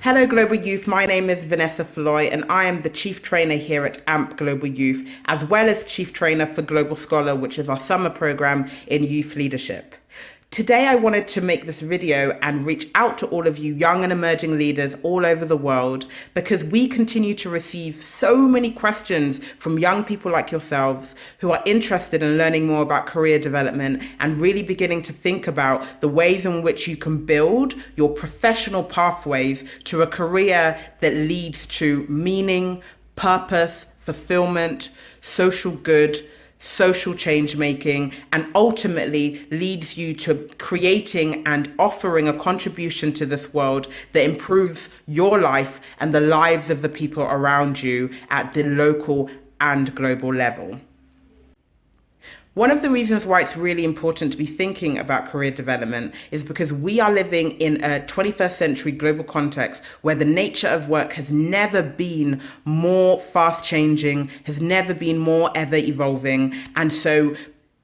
Hello Global Youth, my name is Vanessa and I am the Chief Trainer here at AMP Global Youth, as well as Chief Trainer for Global Scholar, which is our summer program in youth leadership. Today I wanted to make this video and reach out to all of you young and emerging leaders all over the world, because we continue to receive so many questions from young people like yourselves who are interested in learning more about career development and really beginning to think about the ways in which you can build your professional pathways to a career that leads to meaning, purpose, fulfillment, social good, social change making, and ultimately leads you to creating and offering a contribution to this world that improves your life and the lives of the people around you at the local and global level. One of the reasons why it's really important to be thinking about career development is because we are living in a 21st century global context where the nature of work has never been more fast changing, has never been more ever evolving. And so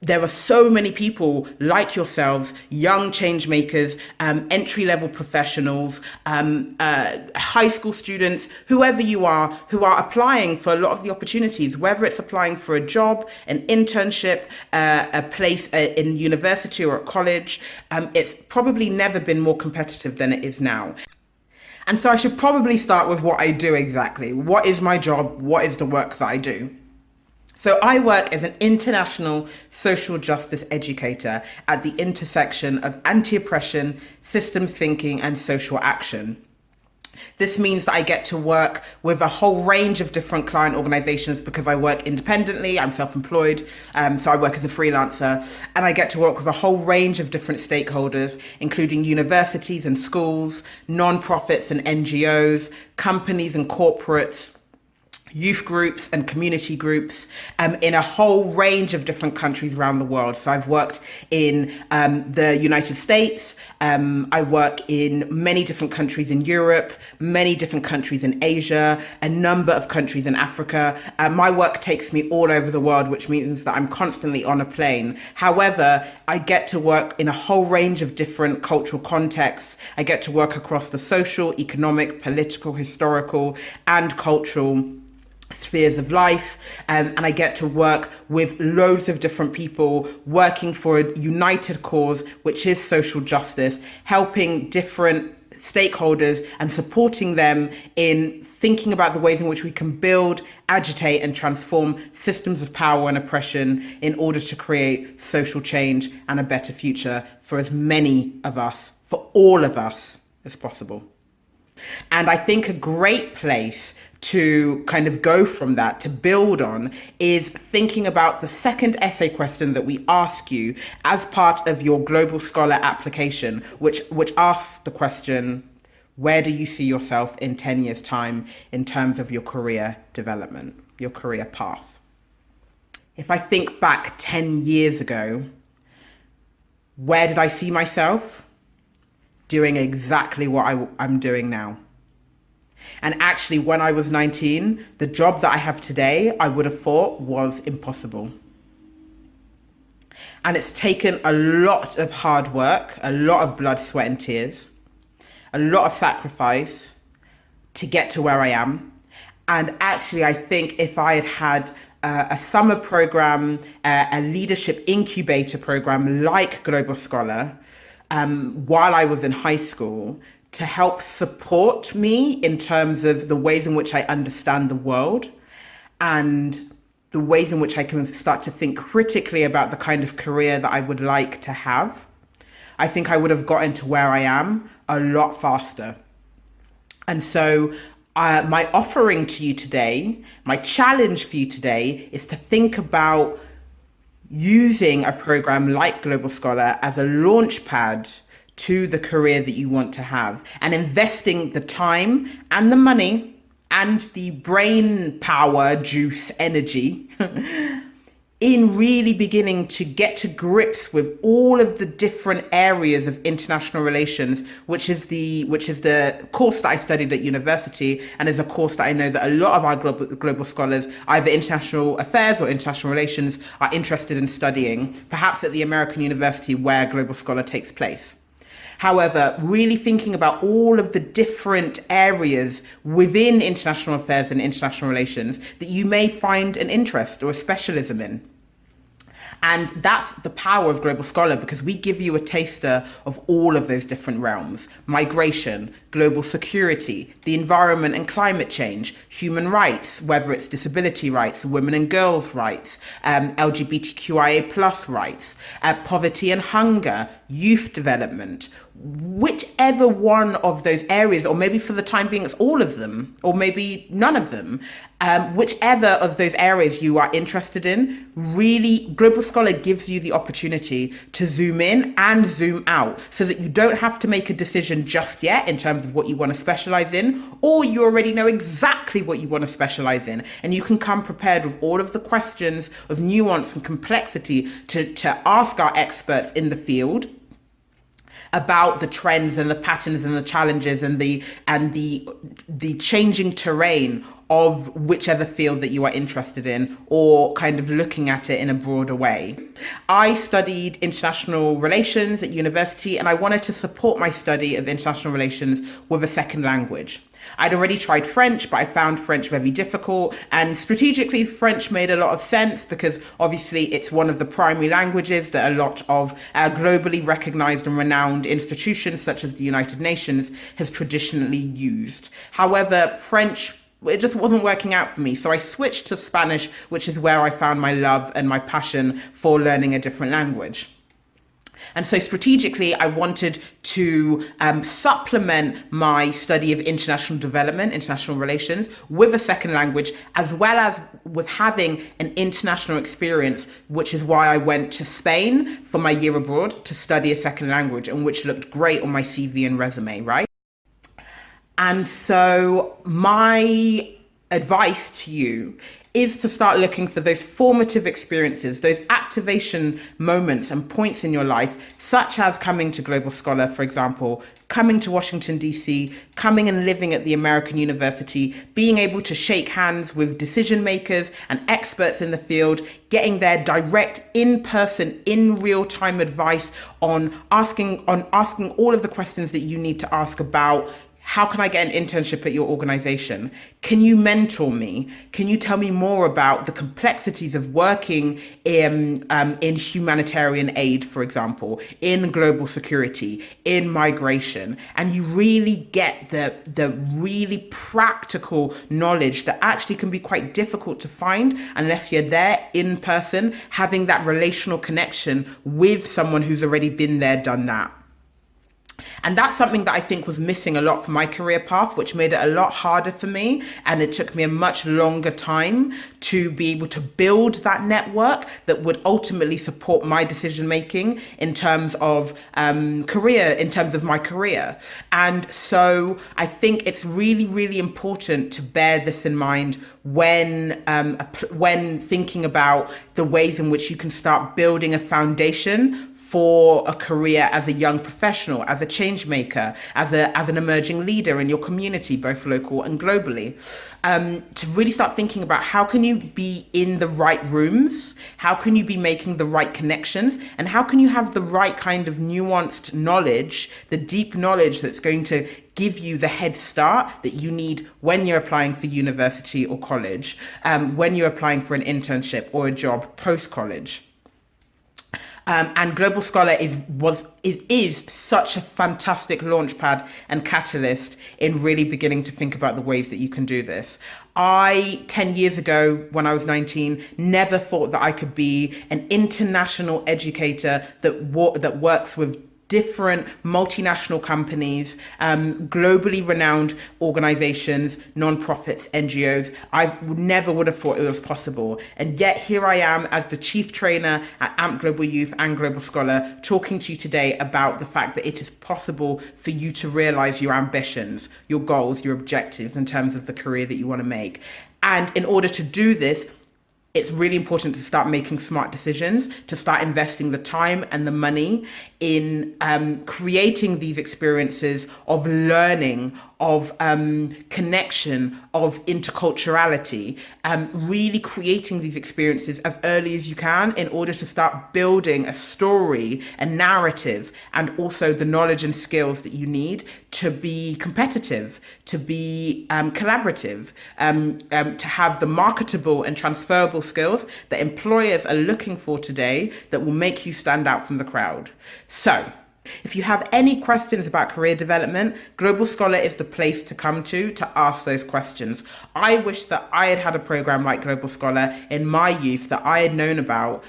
there are so many people like yourselves, young change makers, entry-level professionals, high school students, whoever you are, who are applying for a lot of the opportunities, whether it's applying for a job, an internship, a place in university or at college. It's probably never been more competitive than it is now. And so I should probably start with what I do exactly. What is my job? What is the work that I do? So I work as an international social justice educator at the intersection of anti-oppression, systems thinking, and social action. This means that I get to work with a whole range of different client organizations because I work independently, I'm self-employed, so I work as a freelancer, and I get to work with a whole range of different stakeholders, including universities and schools, non-profits and NGOs, companies and corporates, youth groups and community groups in a whole range of different countries around the world. So I've worked in the United States, I work in many different countries in Europe, many different countries in Asia, a number of countries in Africa. My work takes me all over the world, which means that I'm constantly on a plane. However, I get to work in a whole range of different cultural contexts. I get to work across the social, economic, political, historical, and cultural spheres of life, and I get to work with loads of different people working for a united cause, which is social justice, helping different stakeholders and supporting them in thinking about the ways in which we can build, agitate, and transform systems of power and oppression in order to create social change and a better future for as many of us, for all of us, as possible. And I think a great place to kind of go from that, to build on, is thinking about the second essay question that we ask you as part of your Global Scholar application, which asks the question, where do you see yourself in 10 years' time in terms of your career development, your career path? If I think back 10 years ago, where did I see myself? Doing exactly what I'm doing now. And actually, when I was 19, the job that I have today, I would have thought was impossible. And it's taken a lot of hard work, a lot of blood, sweat, and tears, a lot of sacrifice to get to where I am. And actually, I think if I had had a summer program, a leadership incubator program like Global Scholar, while I was in high school, to help support me in terms of the ways in which I understand the world and the ways in which I can start to think critically about the kind of career that I would like to have, I think I would have gotten to where I am a lot faster. And so my offering to you today, my challenge for you today, is to think about using a program like Global Scholar as a launch pad to the career that you want to have, and investing the time and the money and the brain power, juice, energy in really beginning to get to grips with all of the different areas of international relations, which is the course that I studied at university, and is a course that I know that a lot of our global scholars, either international affairs or international relations, are interested in studying, perhaps at the American university where Global Scholar takes place. However, really thinking about all of the different areas within international affairs and international relations that you may find an interest or a specialism in. And that's the power of Global Scholar, because we give you a taster of all of those different realms: migration, global security, the environment and climate change, human rights, whether it's disability rights, women and girls rights, LGBTQIA plus rights, poverty and hunger, youth development. Whichever one of those areas, or maybe for the time being it's all of them, or maybe none of them, whichever of those areas you are interested in, really Global Scholar gives you the opportunity to zoom in and zoom out, so that you don't have to make a decision just yet in terms of what you want to specialize in, or you already know exactly what you want to specialize in, and you can come prepared with all of the questions of nuance and complexity to ask our experts in the field about the trends and the patterns and the challenges and the changing terrain of whichever field that you are interested in, or kind of looking at it in a broader way. I studied international relations at university, and I wanted to support my study of international relations with a second language. I'd already tried French, but I found French very difficult, and strategically French made a lot of sense because obviously it's one of the primary languages that a lot of globally recognized and renowned institutions such as the United Nations has traditionally used. However, French, it just wasn't working out for me. So I switched to Spanish, which is where I found my love and my passion for learning a different language. And so strategically, I wanted to supplement my study of international development, international relations, with a second language, as well as with having an international experience, which is why I went to Spain for my year abroad to study a second language, and which looked great on my CV and resume, right? And so my advice to you is to start looking for those formative experiences, those activation moments and points in your life, such as coming to Global Scholar, for example, coming to Washington, DC, coming and living at the American University, being able to shake hands with decision makers and experts in the field, getting their direct, in-person, in real-time advice on asking all of the questions that you need to ask about: how can I get an internship at your organization? Can you mentor me? Can you tell me more about the complexities of working in humanitarian aid, for example, in global security, in migration? And you really get the really practical knowledge that actually can be quite difficult to find unless you're there in person, having that relational connection with someone who's already been there, done that. And that's something that I think was missing a lot for my career path, which made it a lot harder for me. And it took me a much longer time to be able to build that network that would ultimately support my decision making in terms of in terms of my career. And so I think it's really, really important to bear this in mind when thinking about the ways in which you can start building a foundation for a career as a young professional, as a change maker, as an emerging leader in your community, both local and globally. To really start thinking about how can you be in the right rooms, how can you be making the right connections, and how can you have the right kind of nuanced knowledge, the deep knowledge that's going to give you the head start that you need when you're applying for university or college, when you're applying for an internship or a job post-college. And Global Scholar is such a fantastic launchpad and catalyst in really beginning to think about the ways that you can do this. 10 years ago, when I was 19, never thought that I could be an international educator that works with different multinational companies, globally renowned organizations, non-profits, NGOs. I never would have thought it was possible. And yet here I am as the chief trainer at AMP Global Youth and Global Scholar, talking to you today about the fact that it is possible for you to realize your ambitions, your goals, your objectives in terms of the career that you want to make. And in order to do this, it's really important to start making smart decisions, to start investing the time and the money in creating these experiences of learning, of connection, of interculturality, really creating these experiences as early as you can in order to start building a story, a narrative, and also the knowledge and skills that you need to be competitive, to be collaborative, to have the marketable and transferable skills that employers are looking for today that will make you stand out from the crowd. So, if you have any questions about career development, Global Scholar is the place to come to ask those questions. I wish that I had had a program like Global Scholar in my youth that I had known about.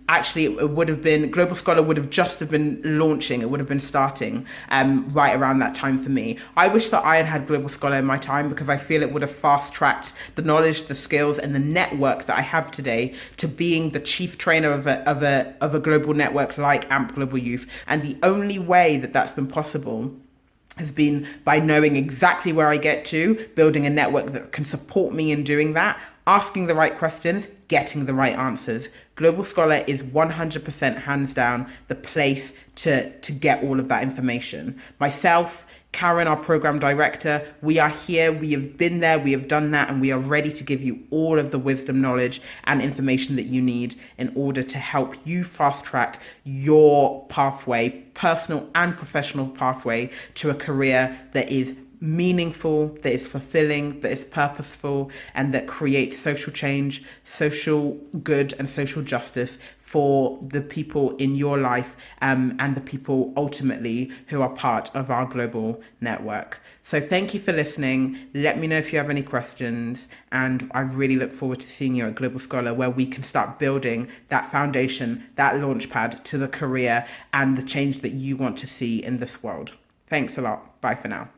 Actually, it would have been, Global Scholar would have just have been launching, it would have been starting right around that time for me. I wish that I had had Global Scholar in my time because I feel it would have fast-tracked the knowledge, the skills, and the network that I have today to being the chief trainer of a global network like AMP Global Youth. And the only way that that's been possible has been by knowing exactly where I get to, building a network that can support me in doing that, asking the right questions, getting the right answers. Global Scholar is 100% hands down the place to get all of that information. Myself, Karen, our program director, we are here, we have been there, we have done that, and we are ready to give you all of the wisdom, knowledge, and information that you need in order to help you fast track your pathway, personal and professional pathway, to a career that is meaningful, that is fulfilling, that is purposeful, and that creates social change, social good, and social justice for the people in your life and the people ultimately who are part of our global network. So thank you for listening. Let me know if you have any questions, and I really look forward to seeing you at Global Scholar, where we can start building that foundation, that launch pad to the career and the change that you want to see in this world. Thanks a lot. Bye for now.